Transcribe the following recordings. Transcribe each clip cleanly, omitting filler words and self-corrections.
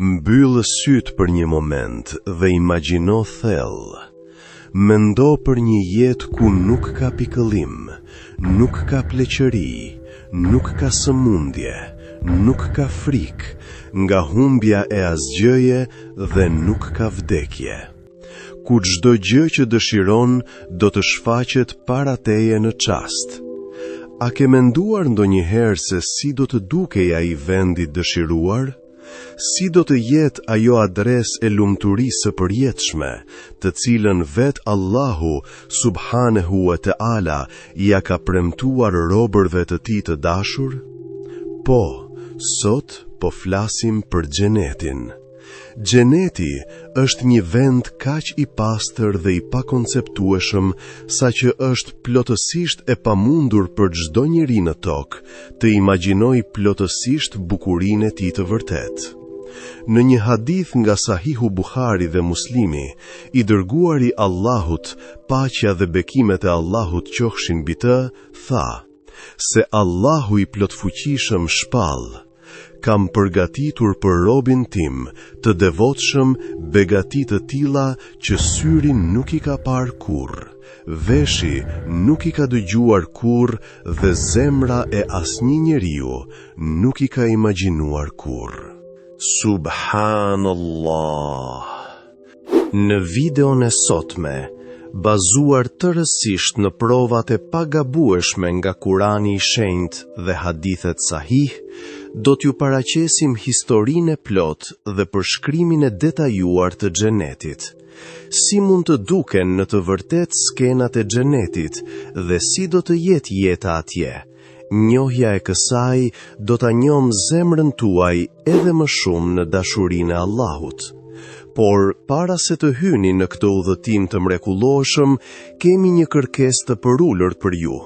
Mbyllë sytë për një moment dhe imagjino thellë. Mendo për një jetë ku nuk ka pikëllim, nuk ka pleqëri, nuk ka sëmundje, nuk ka frikë, nga humbja e asgjëje dhe nuk ka vdekje. Ku çdo gjë që dëshiron do të shfaqet para teje në çast. A ke menduar ndonjëherë se si do të dukej ai vendi dëshiruar? Si do të jetë ajo adresë e lumturisë së përjetshme, të cilën vetë Allahu subhanehu wa ta'ala ja ka premtuar robërve të tij të dashur? Po, sot po flasim për xhenetin. Xheneti është një vend kaq i pastër dhe i pakonceptueshëm saqë është plotësisht e pamundur për çdo njeri në tokë të imagjinojë plotësisht bukurinë e tij të vërtetë. Në një hadith nga Sahihu Buhari dhe Muslimi, i dërguari Allahut, paqja dhe bekimet e Allahut qofshin mbi të, tha: se Allahu i plotfuqishëm shpall: kam përgatitur për robin tim të devotshëm begati të tilla që syri nuk i ka parë kurrë, veshi nuk i ka dëgjuar kurrë dhe zemra e asnjë njeriu nuk i ka imagjinuar kurrë. Subhanallah. Në videon e sotme, bazuar tërësisht në provat e pagabueshme nga Kurani i Shenjtë dhe hadithet sahih, do t'ju paraqesim historinë e plot dhe përshkrimin e detajuar të xhenetit. Si mund të duken në të vërtetë skenat e xhenetit dhe si do të jetë jeta atje. Njohja e kësaj do ta njom zemrën tuaj edhe më shumë në dashurinë e Allahut. Por, para se të hyni në këtë udhëtim të mrekullueshëm, kemi një kërkesë të përullur për ju.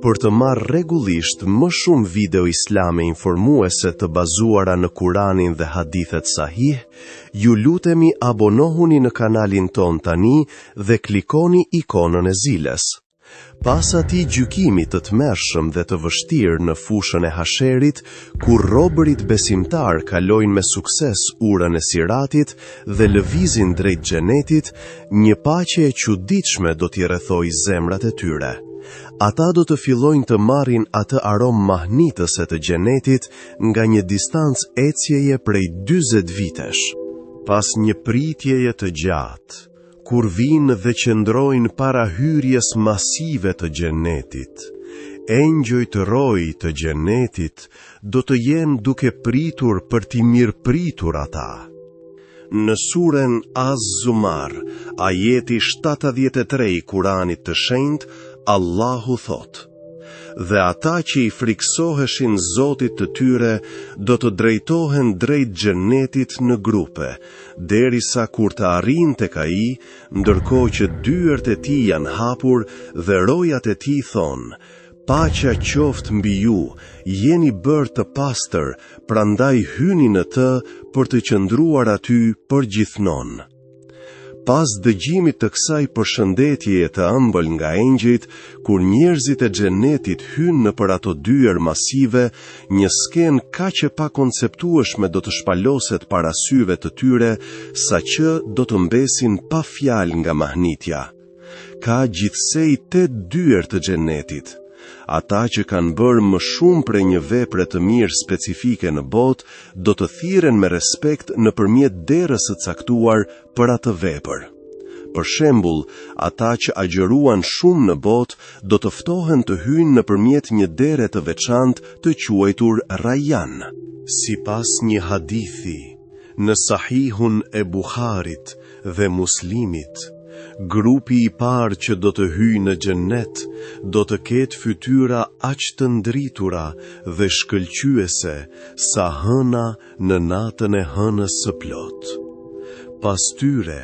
Për të marrë rregullisht më shumë video islame informuese të bazuara në Kuranin dhe hadithet sahih, ju lutemi abonohuni në kanalin ton tani dhe klikoni ikonën e zilës. Pas atij gjykimit të tmerrshëm dhe të vështirë në fushën e hasherit, kur robërit besimtar kalojnë me sukses urën e siratit dhe lëvizin drejt xhenetit, një paqe e çuditshme do t'i rrethojë zemrat e tyre. Ata do të fillojnë të marrin atë aromë mahnitëse të xhenetit nga një distancë ecjeje prej 40 vitesh. Pas një pritjeje të gjatë, kur vinë dhe qëndrojnë para hyrjes masive të xhenetit, engjëj të roj të xhenetit do të jenë duke pritur për t'i mirëpritur ata. Në suren Az-Zumar, ajeti 73 i Kuranit të Shenjtë, Allahu thot: dhe ata që i friksoheshin Zotit të tyre do të drejtohen drejt xhenetit në grupe, derisa kur të arrijnë tek ai, ndërkohë që dyert e tij janë hapur dhe rojat e tij thonë: paqja qoftë mbi ju, jeni bërë të pastër, prandaj hyni në të për të qëndruar aty përgjithmonë. Pas dëgjimit të kësaj përshëndetjeje të ëmbël nga engjëjt, kur njerëzit e xhenetit hynë nëpër ato dyer masive, një skenë kaq e pakonceptueshme do të shpaloset para syve të tyre, saqë do të mbesin pa fjalë nga mahnitja. Ka gjithsej 8 dyer të xhenetit. Ata që kanë bërë më shumë prej një vepre të mirë specifike në botë, do të thirren me respekt nëpërmjet derës së caktuar për atë vepër. Për shembull, ata që agjëruan shumë në botë do të ftohen të hyjnë nëpërmjet një dere të veçantë të quajtur Rayyan. Sipas një hadithi në Sahihun e Buharit dhe Muslimit, grupi i parë që do të hyjë në xhenet do të ketë fytyra aq të ndritura dhe shkëlqyese sa hëna në natën e hënës së plot. Pas tyre,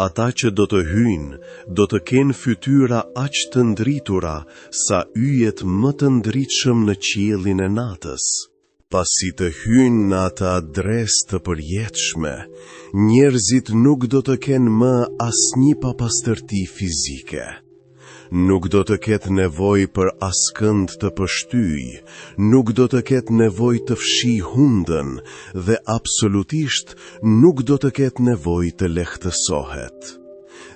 ata që do të hyjnë do të kenë fytyra aq të ndritura sa yjet më të ndritshëm në qiellin e natës. Pasi të hyjnë në atë adresë të përjetshme, njerëzit nuk do të kenë më asnjë papastërti fizike. Nuk do të ketë nevojë për askënd të pështyj, nuk do të ketë nevojë të fshi hundën dhe absolutisht nuk do të ketë nevojë të lehtësohet.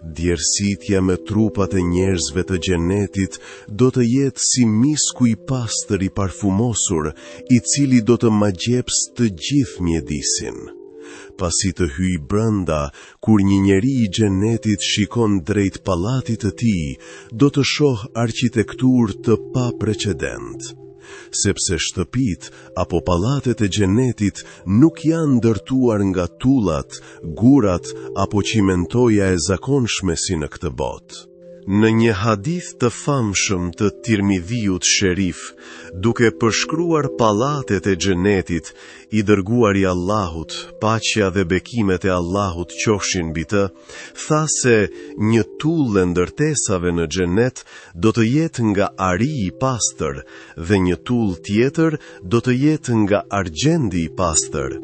Djersitja me trupat e njerëzve të xhenetit do të jetë si misku i pastër i parfumosur, i cili do të magjeps të gjithë mjedisin. Pasi të hyj brenda, kur një njeri i xhenetit shikon drejt pallatit të tij, do të shoh arkitekturë të paprecedent. Sepse shtëpit apo pallatet e xhenetit nuk janë ndërtuar nga tullat, gurat apo qimentoja e zakonshme si në këtë botë. Në një hadith të famshëm të Tirmidhiut Sherif, duke përshkruar pallatet e xhenetit, i dërguari Allahut, paqja dhe bekimet e Allahut qofshin mbi të, tha se një tull e ndërtesave në xhenet do të jetë nga ari i pastër dhe një tull tjetër do të jetë nga argjendi i pastër,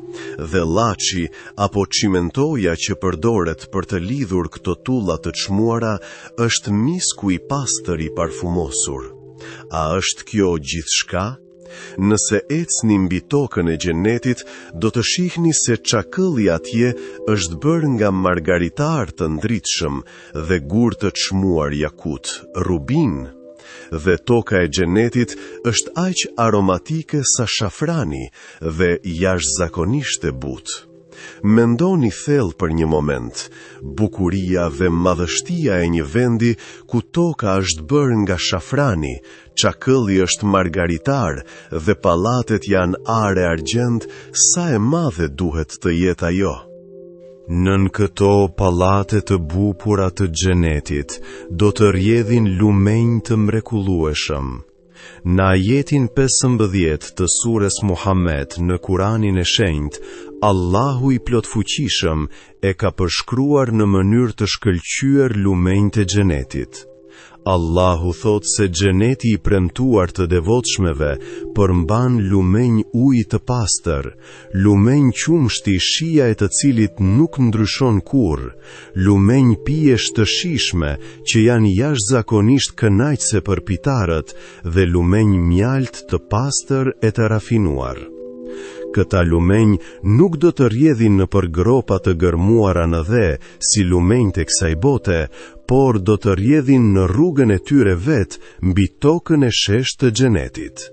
dhe llaçi apo çimentoja që përdoret për të lidhur këto tulla të çmuara është misku i pastër i parfumosur. A është kjo gjithçka? Nëse ecni mbi tokën e xhenetit, do të shihni se çakëlli atje është bërë nga margaritar të ndritshëm dhe gur të çmuar yakut, rubin, dhe toka e xhenetit është aq aromatike sa shafrani dhe jashtëzakonisht e butë. Mendoni thellë për një moment, bukuria dhe madhështia e një vendi ku toka është bërë nga shafrani, çakëlli është margaritar dhe pallatet janë are argjend, sa e madhe duhet të jetë ajo. Nën këto pallate të bukura të xhenetit do të rrjedhin lumenj të mrekullueshëm. Në ajetin 15 të sures Muhammed në Kuranin e Shenjtë, Allahu i plotfuqishëm e ka përshkruar në mënyrë të shkëlqyer lumenjtë e xhenetit. Allahu thot se xheneti i premtuar të devotshmeve përmban lumenj ujë të pastër, lumenj qumshti shija e të cilit nuk ndryshon kurrë, lumenj pijesh të shijshme që janë jashtëzakonisht kënaqëse për pitarët dhe lumenj mjalt të pastër e të rafinuar. Këta lumenj nuk do të rrjedhin nëpër gropa të gërmuara në dhe, si lumenjtë e kësaj bote, por do të rrjedhin në rrugën e tyre vet, mbi tokën e sheshtë të xhenetit.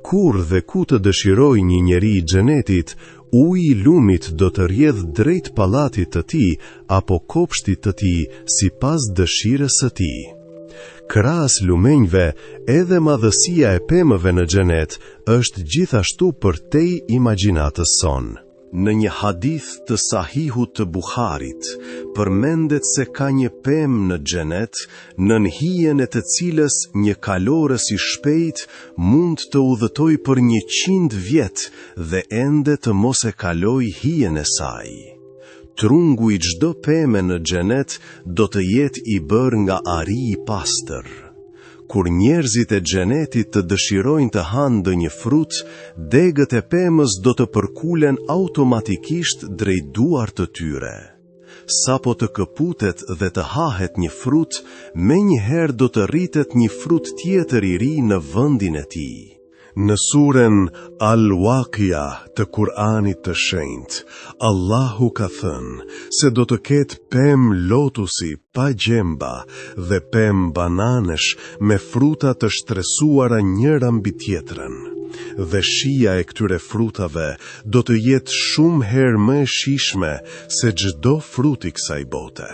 Kur dhe ku të dëshiroj një njeri i xhenetit, uji i lumit do të rrjedh drejt pallatit të tij apo kopshtit të tij sipas dëshirës së tij. Krahas lumenjve, edhe madhësia e pemëve në xhenet është gjithashtu përtej imagjinatës son. Në një hadith të sahihut të Buharit, përmendet se ka një pemë në xhenet, nën hijen e të cilës një kalorës i shpejt mund të udhëtoj për 100 vjet dhe ende të mos e kaloj hijen e saj. Trungu i çdo peme në xhenet do të jetë i bërë nga ari i pastër. Kur njerëzit e xhenetit të dëshirojnë të hanë ndonjë frut, degët e pemës do të përkulen automatikisht drejt duart të tyre. Sapo të këputet dhe të hahet një frut, menjëherë do të rritet një frut tjetër i ri në vendin e tij. Në suren Al-Waqi'a të Kur'anit të Shenjtë, Allahu ka thënë se do të ketë pemë lotusi pa gjemba dhe pemë bananesh me fruta të shtresuara njëra mbi tjetrën. Dhe shija e këtyre frutave do të jetë shumë herë më e shijshme se çdo frut i kësaj bote.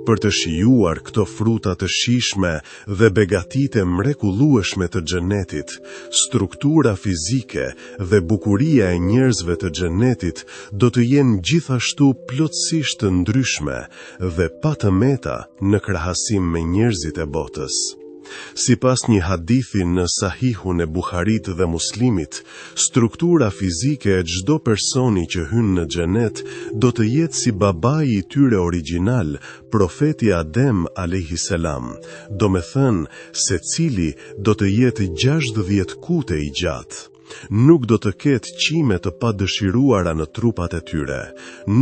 Për të shijuar këto fruta të shijshme dhe begatitë mrekullueshme të xhenetit, struktura fizike dhe bukuria e njerëzve të xhenetit do të jenë gjithashtu plotësisht të ndryshme dhe pa të meta në krahasim me njerëzit e botës. Sipas një hadithi në Sahihun e Buharit dhe Muslimit, struktura fizike e çdo personi që hyn në xhenet do të jetë si babai i tyre origjinal, profeti Adem a.s. Do me thënë, secili do të jetë 60 kute i gjatë. Nuk do të ketë qime të padëshiruara në trupat e tyre,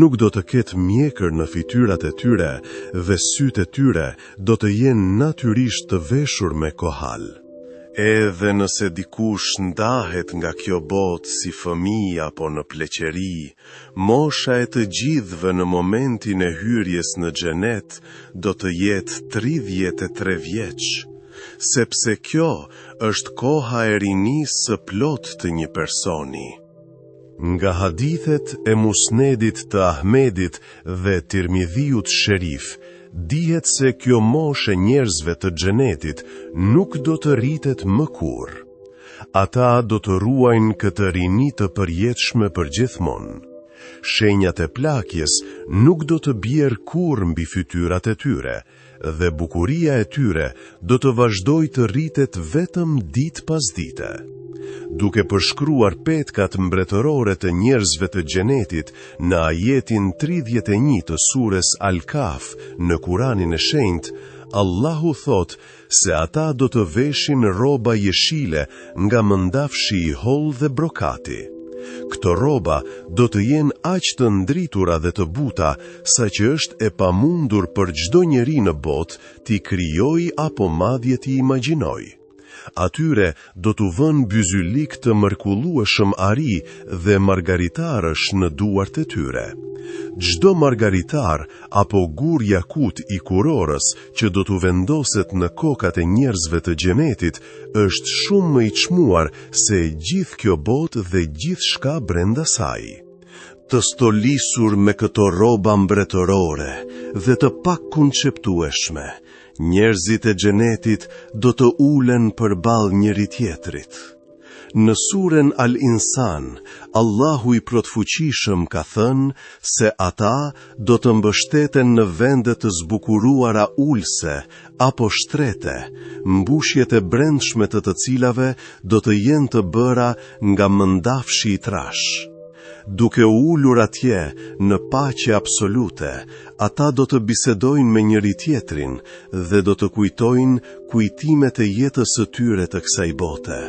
nuk do të ketë mjekër në fytyrat e tyre dhe sytë e tyre do të jenë natyrisht të veshur me kohal. Edhe nëse dikush ndahet nga kjo botë si fëmijë apo në pleqeri, mosha e të gjithëve në momentin e hyrjes në xhenet do të jetë 33 vjeç, sepse kjo është koha e rinisë së plot të një personi. Nga hadithet e Musnedit të Ahmedit dhe Tirmidhiut Sherif, dihet se kjo moshë e njerëzve të xhenetit nuk do të rritet më kurrë. Ata do të ruajnë këtë rini të përjetshme përgjithmonë. Shenjat e plakjes nuk do të bjerë kurrë mbi fytyrat e tyre, dhe bukuria e tyre do të vazhdojë të rritet vetëm ditë pas dite. Duke përshkruar petkat mbretërore të njerëzve të xhenetit në ajetin 31 të sures Al-Kaf në Kuranin e Shenjtë, Allahu thot se ata do të veshin rroba jeshile nga mëndafshi i hollë dhe brokati. Këto rroba do të jenë aq të ndritura dhe të buta, sa që është e pamundur për çdo njeri në botë t'i krijojë apo madje t'i imagjinojë. Atyre do t'u vënë byzylik të mërkullueshëm ari dhe margaritarësh në duart e tyre. Çdo margaritar apo gur jakut i kurorës që do t'u vendoset në kokat e njerëzve të xhenetit është shumë më i çmuar se gjithë kjo botë dhe gjithçka brenda saj. Të stolisur me këto rroba mbretërore dhe të pakonceptueshme, njerëzit e xhenetit do të ulen përballë njëri tjetrit. Në suren Al-Insan, Allahu i plotfuqishëm ka thënë se ata do të mbështeten në vende të zbukuruara ulse apo shtrete, mbushjet e brendshme të cilave do të jenë të bëra nga mëndafshi i trash. Duke ulur atje në paqe absolute, ata do të bisedojnë me njëri tjetrin dhe do të kujtojnë kujtimet e jetës së tyre të kësaj bote.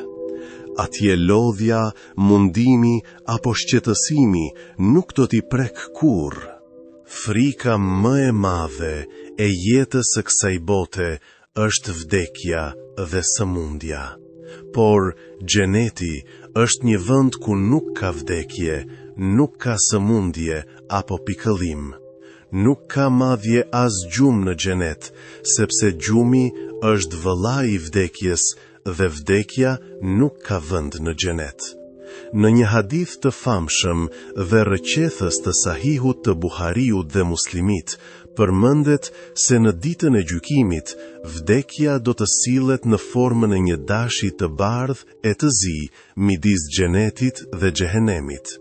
Atje lodhja, mundimi apo shqetësimi nuk do t'i prek kurrë. Frika më e madhe e jetës së kësaj bote është vdekja dhe sëmundja. Por xheneti është një vend ku nuk ka vdekje, nuk ka sëmundje apo pikëllim. Nuk ka madje as gjumë në xhenet, sepse gjumi është vëllai i vdekjes dhe vdekja nuk ka vend në xhenet. Në një hadith të famshëm dhe rrëqethës të Sahihut të Buhariut dhe Muslimit, përmendet se në ditën e gjykimit, vdekja do të sillet në formën e një dashi të bardhë e të zi midis xhenetit dhe xhehenemit.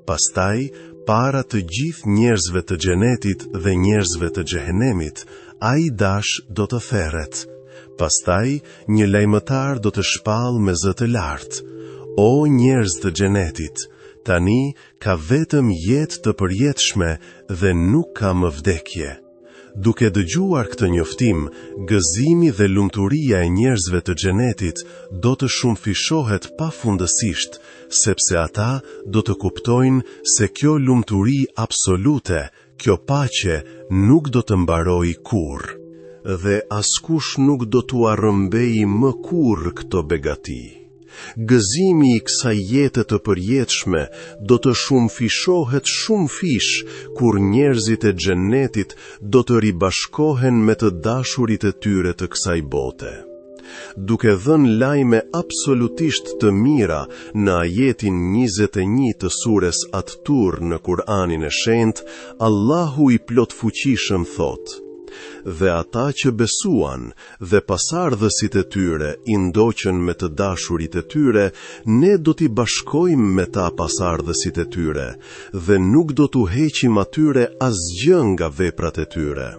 Pastaj, para të gjithë njerëzve të xhenetit dhe njerëzve të xhehenemit, ai dash do të therret. Pastaj, një lajmëtar do të shpall me zë të lartë: "O njerëz të xhenetit, tani ka vetëm jetë të përjetshme dhe nuk ka më vdekje." Duke dëgjuar këtë njoftim, gëzimi dhe lumturia e njerëzve të xhenetit do të shumëfishohet pafundësisht, sepse ata do të kuptojnë se kjo lumturi absolute, kjo paqe nuk do të mbarojë kurrë, dhe askush nuk do t'u arrëmbejë më kurrë këto begati. Gëzimi i kësaj jete të përjetshme do të shumëfishohet shumë fish kur njerëzit e xhenetit do të ribashkohen me të dashurit e tyre të kësaj bote. Duke dhënë lajme absolutisht të mira në ajetin 21 të sures At-Tur në Kur'anin e Shenjtë, Allahu i plotfuqishëm thotë: "Dhe ata që besuan dhe pasardhësit e tyre i ndoqën me të dashurit e tyre, ne do t'i bashkojmë me ta pasardhësit e tyre, dhe nuk do t'u heqim atyre asgjë nga veprat e tyre."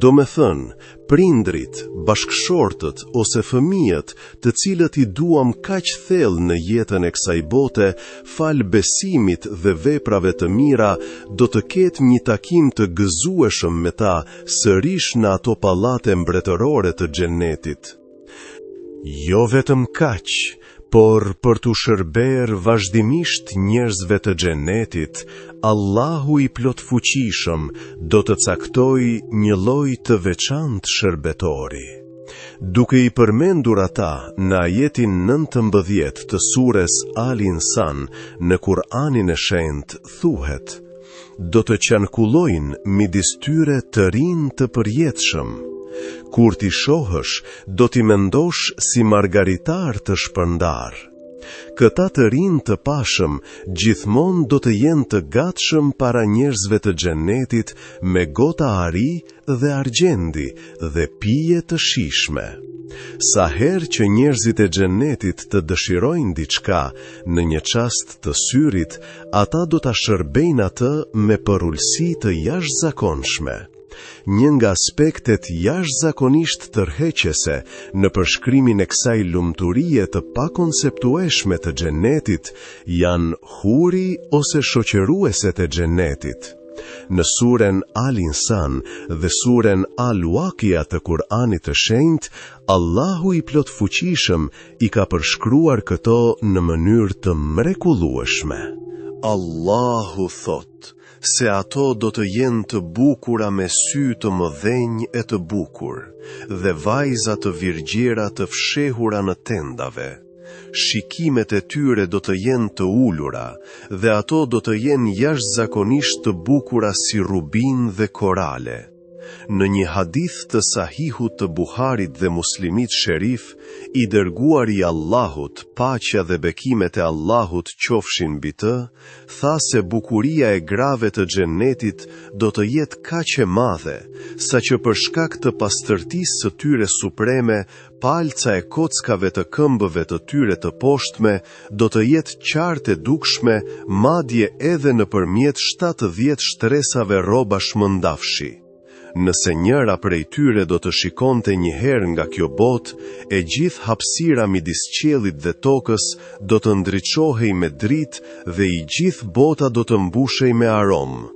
Do me thënë, prindrit, bashkëshortët ose fëmijët të cilët i duam kaq thellë në jetën e kësaj bote, fal besimit dhe veprave të mira, do të ketë një takim të gëzueshëm me ta sërish në ato pallate mbretërore të xhenetit. Jo vetëm kaq, Por për të shërber vazhdimisht njerëzve të xhenetit, Allahu i plot fuqishëm do të caktoj një lloj të veçantë shërbetori. Duke i përmendur ata në ajetin 19 të sures Al-Insan në Kur'anin e Shenjtë thuhet: do të qankullojnë midis tyre të rinë të përjetshëm. Kur t'i shohësh, do t'i mendosh si margaritar të shpërndar. Këta të rinë të pashëm gjithmonë do të jenë të gatshëm para njerëzve të xhenetit me gota ari dhe argjendi dhe pije të shijshme. Sa herë që njerëzit e xhenetit të dëshirojnë diçka në një çast të syrit, ata do ta shërbejnë atë me përulësi të jashtëzakonshme. Një nga aspektet jashtëzakonisht tërheqëse në përshkrimin e kësaj lumturie të pakonseptueshme të xhenetit janë huri ose shoqërueset e xhenetit. Në suren Al-Insan dhe suren Al-Waqi'a të Kur'anit të Shenjtë, Allahu i plot fuqishëm i ka përshkruar këto në mënyrë të mrekullueshme. Allahu thot se ato do të jenë të bukura me sy të mëdhenj e të bukur, dhe vajza të virgjera të fshehura në tendave. Shikimet e tyre do të jenë të ulura, dhe ato do të jenë jashtëzakonisht të bukura si rubin dhe korale. Në një hadith të sahihut të Buharit dhe Muslimit Sherif, i dërguari i Allahut, paqja dhe bekimet e Allahut qofshin mbi të, tha se bukuria e grave të xhenetit do të jetë kaq e madhe, saqë për shkak të pastërtisë së tyre supreme, palca e kockave të këmbëve të tyre të poshtme do të jetë qartë e dukshme, madje edhe nëpërmjet 70 shtresave rrobash mëndafshi. Nëse njëra prej tyre do të shikonte një herë nga kjo botë, e gjithë hapësira midis qiellit dhe tokës do të ndriçohej me dritë dhe i gjithë bota do të mbushej me aromë.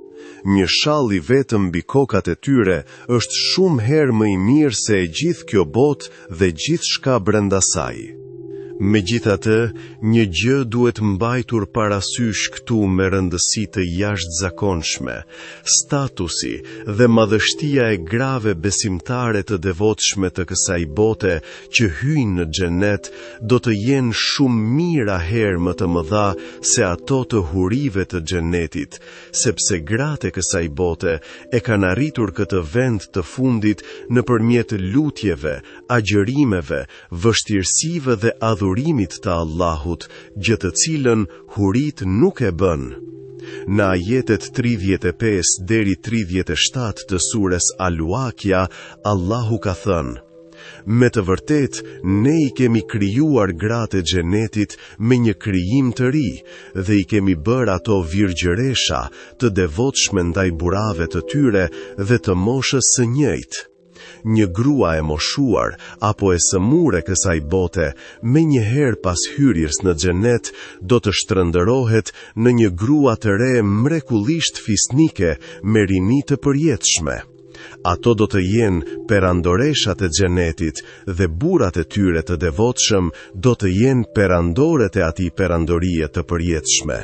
Një shall i vetëm mbi kokat e tyre është shumë herë më i mirë se e gjithë kjo botë dhe gjithçka brenda saj. Megjithatë, një gjë duhet mbajtur parasysh këtu me rëndësi të jashtëzakonshme: statusi dhe madhështia e grave besimtare të devotshme të kësaj bote që hyjnë në xhenet do të jenë shumë mijëra herë më të mëdha se ato të hurive të xhenetit, sepse gratë e kësaj bote e kanë arritur këtë vend të fundit nëpërmjet lutjeve, agjërimeve, vështirësive dhe adhurimit të Allahut, gjë të cilën hurit nuk e bën. Në ajetet 35 deri 37 të sures Al-Waqi'a, Allahu ka thënë: me të vërtet, ne i kemi krijuar gratë e xhenetit me një krijim të ri, dhe i kemi bërë ato virgjëresha, të devotshme ndaj burrave të tyre dhe të moshës së njëjtë. Një grua e moshuar apo e sëmure kësaj bote, me një herë pas hyrjes në xhenet, do të shtrëndërohet në një grua të re mrekullisht fisnike me rini të përjetshme. Ato do të jenë perandoreshat e xhenetit dhe burrat e tyre të devotshëm do të jenë perandoret e atij perandorie të përjetshme.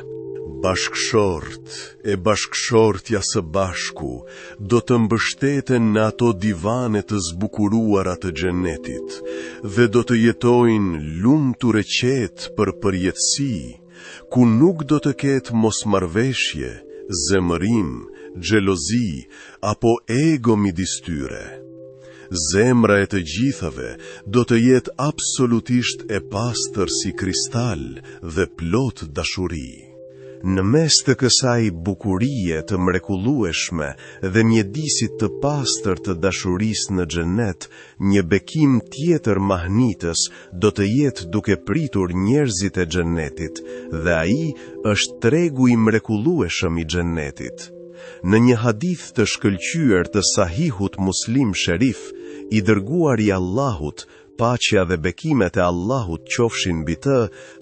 Bashkëshort e bashkëshortja së bashku do të mbështeten në ato divane të zbukuruara të xhenetit dhe do të jetojnë lumtur e qetë për përjetësi, ku nuk do të ketë mosmarrveshje, zemërim, xhelozi apo ego midis tyre. Zemra e të gjithave do të jetë absolutisht e pastër si kristal dhe plot dashuri. Në mes të kësaj bukurie të mrekullueshme dhe mjedisit të pastër të dashurisë në xhenet, një bekim tjetër mahnitës do të jetë duke pritur njerëzit e xhenetit, dhe ai është tregu i mrekullueshëm i xhenetit. Në një hadith të shkëlqyer të sahihut Muslim Sherif, i dërguari i Allahut, paqja dhe bekimet e Allahut qofshin mbi të,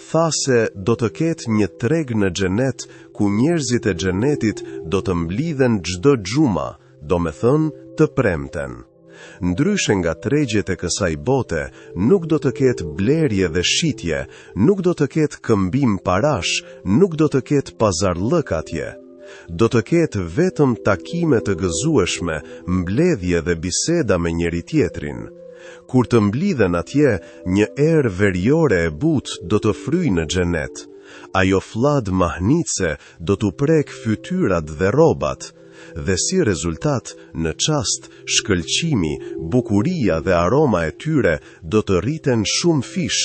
tha se do të ketë një treg në xhenet ku njerëzit e xhenetit do të mblidhen çdo xhuma, do me thënë të premten. Ndryshe nga tregjet e kësaj bote, nuk do të ketë blerje dhe shitje, nuk do të ketë këmbim parash, nuk do të ketë pazarllëk atje. Do të ketë vetëm takime të gëzueshme, mbledhje dhe biseda me njëri tjetrin. Kur të mblidhen atje, një erë veriore e butë do të fryjë në xhenet. Ajo flad mahnitse do t'u prek fytyrat dhe rrobat, dhe si rezultat, në çast, shkëlqimi, bukuria dhe aroma e tyre do të rriten shumë fish.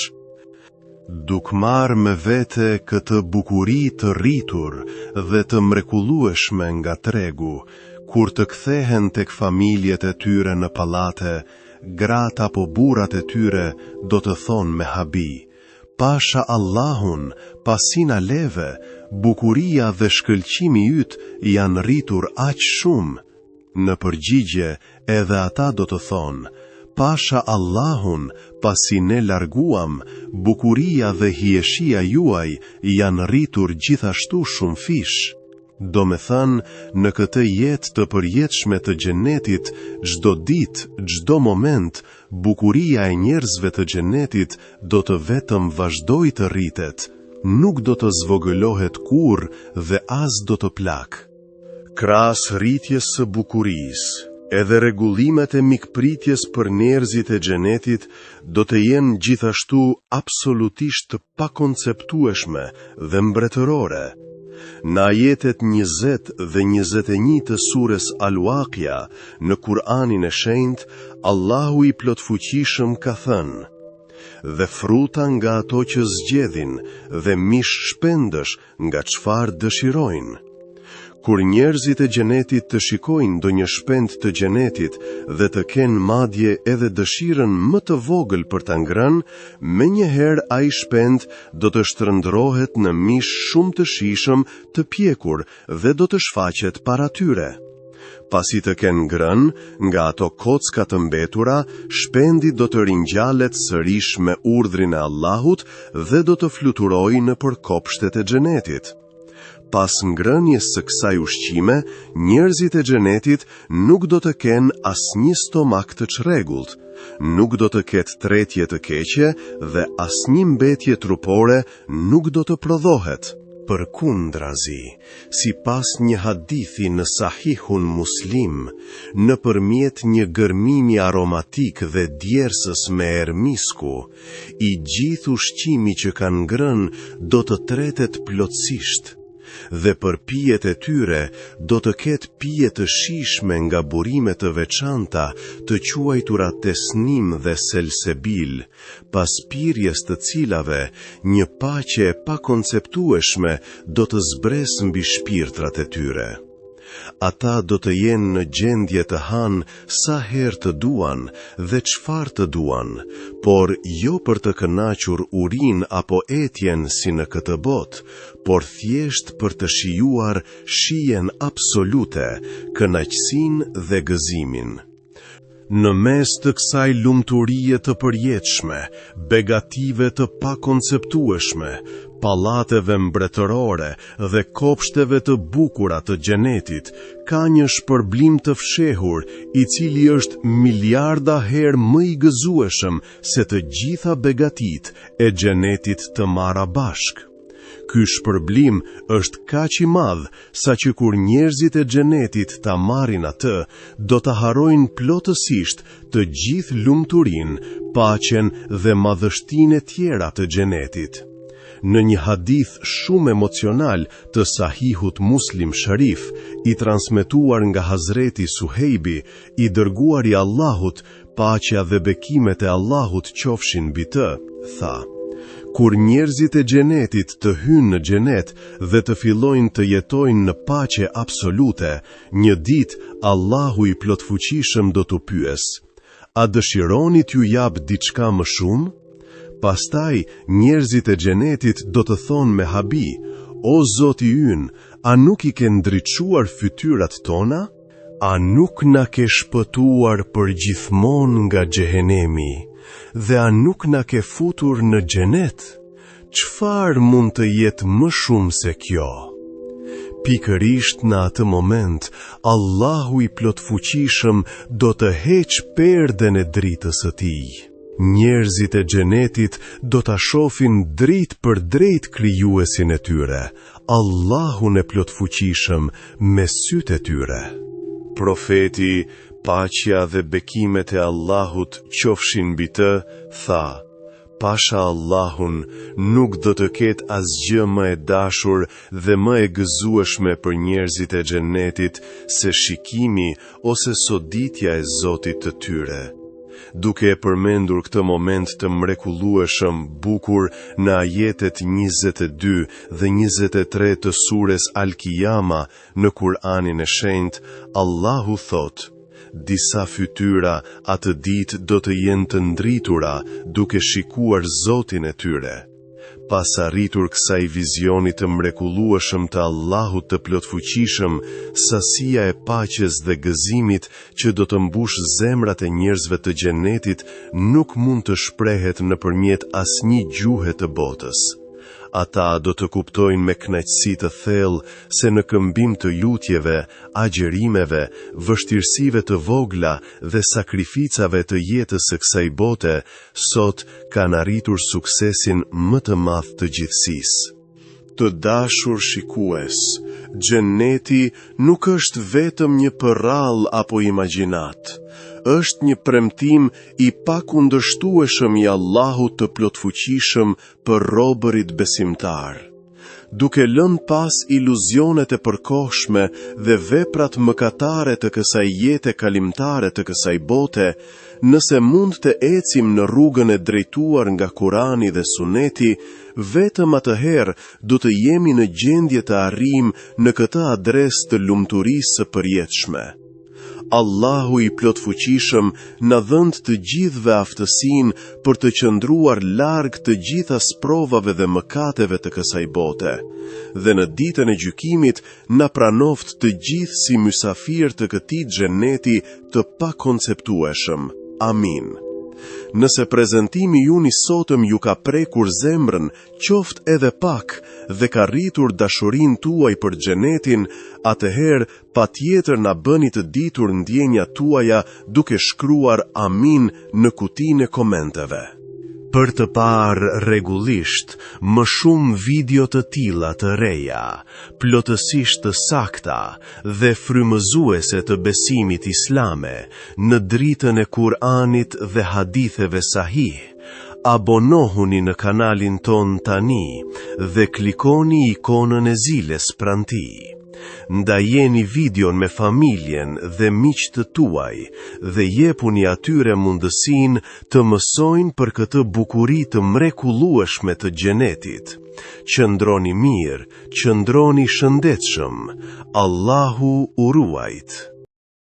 Duk marrë me vete këtë bukuri të rritur dhe të mrekullueshme nga tregu, kur të kthehen tek familjet e tyre në pallate, gratë apo burrat e tyre do të thonë me habi: Pasha Allahun, pasina leve, bukuria dhe shkëlqimi yt janë rritur aq shumë. Në përgjigje, edhe ata do të thonë: Pasha Allahun, pasi ne larguam, bukuria dhe hieshia juaj janë rritur gjithashtu shumë fish. Do me thënë, në këtë jetë të përjetshme të xhenetit, çdo ditë, çdo moment, bukuria e njerëzve të xhenetit do të vetëm vazhdoj të rritet, nuk do të zvogëlohet kurrë dhe as do të plak. Krahas rritjes së bukurisë, edhe rregullimet e mikpritjes për njerëzit e xhenetit do të jenë gjithashtu absolutisht të pakonceptueshme dhe mbretërore. Në ajetet 20 dhe 21 të sures Al-Waqi'a në Kur'anin e Shenjtë, Allahu i plotfuqishëm ka thënë: Dhe fruta nga ato që zgjedhin, dhe mish shpendësh nga çfarë dëshirojnë. Kur njerëzit e xhenetit të shikojnë ndonjë shpend të xhenetit dhe të kenë madje edhe dëshirën më të vogël për ta ngrënë, menjëherë ai shpend do të shtrëndrohet në mish shumë të shijshëm të pjekur dhe do të shfaqet para tyre. Pasi të kenë ngrënë nga ato kocka të mbetura, shpendi do të ringjallet sërish me urdhrin e Allahut dhe do të fluturojë nëpër kopshtet e xhenetit. Pas ngrënjes së kësaj ushqime, njerëzit e xhenetit nuk do të kenë asnjë stomak të çrregullt, nuk do të ketë tretje të keqe dhe asnjë mbetje trupore nuk do të prodhohet. Përkundrazi, sipas një hadithi në Sahihun Muslim, nëpërmjet një gërmimi aromatik dhe djersës me ermisku, i gjithë ushqimi që kanë ngrënë do të tretet plotësisht. Dhe për pijet e tyre do të ketë pije të shijshme nga burime të veçanta të quajtura tesnim dhe selsebil, pas pirjes të cilave një paqe e pakonceptueshme do të zbresë mbi shpirtrat e tyre. Ata do të jenë në gjendje të hanë sa herë të duan dhe çfarë të duan, por jo për të kënaqur urinë apo etjen si në këtë botë, por thjesht për të shijuar shijen absolute, kënaqësinë dhe gëzimin. Në mes të kësaj lumturie të përjetshme, begative të pakonceptueshme, pallateve mbretërore dhe kopshteve të bukura të xhenetit, ka një shpërblim të fshehur, i cili është miliarda herë më i gëzueshëm se të gjitha begatit e xhenetit të marra bashk. Ky shpërblim është kaq i madh sa që kur njerëzit e xhenetit ta marrin atë, do ta harrojnë plotësisht të gjithë lumturinë, paqen dhe madhështinë e tjera të xhenetit. Në një hadith shumë emocional të Sahihut Muslim Sharif, i transmetuar nga Hazreti Suhejbi, i dërguari i Allahut, paqja dhe bekimet e Allahut qofshin mbi të, tha: Kur njerëzit e xhenetit të hynë në xhenet dhe të fillojnë të jetojnë në paqe absolute, një ditë Allahu i plotfuqishëm do t'u pyes: A dëshironi t'ju jap diçka më shumë? Pastaj njerëzit e xhenetit do të thonë me habi: O Zoti ynë, a nuk i ke ndriçuar fytyrat tona? A nuk na ke shpëtuar përgjithmonë nga xhehenemi? Dhe a nuk na ke futur në xhenet? Çfarë mund të jetë më shumë se kjo? Pikërisht në atë moment, Allahu i plotfuqishëm do të heq perden e dritës së tij. Njerëzit e xhenetit do ta shohin dritë për drejt krijuesin e tyre, Allahun e plotfuqishëm me sytë e tyre. Profeti, paqja dhe bekimet e Allahut qofshin mbi të, tha: Pasha Allahun, nuk do të ketë asgjë më e dashur dhe më e gëzueshme për njerëzit e xhenetit se shikimi ose soditja e Zotit të tyre. Duke e përmendur këtë moment të mrekullueshëm bukur në ajetet 22 dhe 23 të sures Al-Qiyama në Kur'anin e Shenjtë, Allahu thotë: Disa fytyra atë ditë do të jenë të ndritura duke shikuar Zotin e tyre. Pas arritur kësaj vizioni të mrekullueshëm të Allahut të plotfuqishëm, sasia e paqes dhe gëzimit që do të mbush zemrat e njerëzve të xhenetit nuk mund të shprehet nëpërmjet asnjë gjuhe të botës. Ata do të kuptojnë me kënaqësi të thellë se në këmbim të lutjeve, agjerimeve, vështirësive të vogla dhe sakrificave të jetës së kësaj bote, sot kanë arritur suksesin më të madh të gjithësisë. Të dashur shikues, xheneti nuk është vetëm një përrall apo imagjinat. Është një premtim i pakundërshtueshëm i Allahut të plotfuqishëm për robërit besimtar. Duke lënë pas iluzionet e përkohshme dhe veprat mëkatare të kësaj jete kalimtare të kësaj bote, nëse mund të ecim në rrugën e drejtuar nga Kurani dhe Suneti, vetëm atëherë do të jemi në gjendje të arrijmë në këtë adresë të lumturisë së përjetshme. Allahu i plotfuqishëm na dhënë të gjithëve aftësinë për të qëndruar larg të gjitha sprovave dhe mëkateve të kësaj bote, dhe në ditën e gjykimit na pranoft të gjithë si mysafir të këtij xheneti të pakonceptueshëm. Amin. Nëse prezantimi juni sotëm ju ka prekur zemrën, qoftë edhe pak, dhe ka rritur dashurinë tuaj për xhenetin, atëherë patjetër na bëni të ditur ndjenjat tuaja duke shkruar amin në kutinë e komenteve. Për të parë rregullisht më shumë video të tilla të reja, plotësisht të sakta dhe frymëzuese të besimit islame në dritën e Kur'anit dhe haditheve sahih, abonohuni në kanalin ton tani dhe klikoni ikonën e ziles pranë tij. Ndajeni videon me familjen dhe miqtë të tuaj dhe jepuni atyre mundësinë të mësojnë për këtë bukuri të mrekullueshme të xhenetit. Qëndroni mirë, qëndroni shëndetshëm. Allahu u ruajt.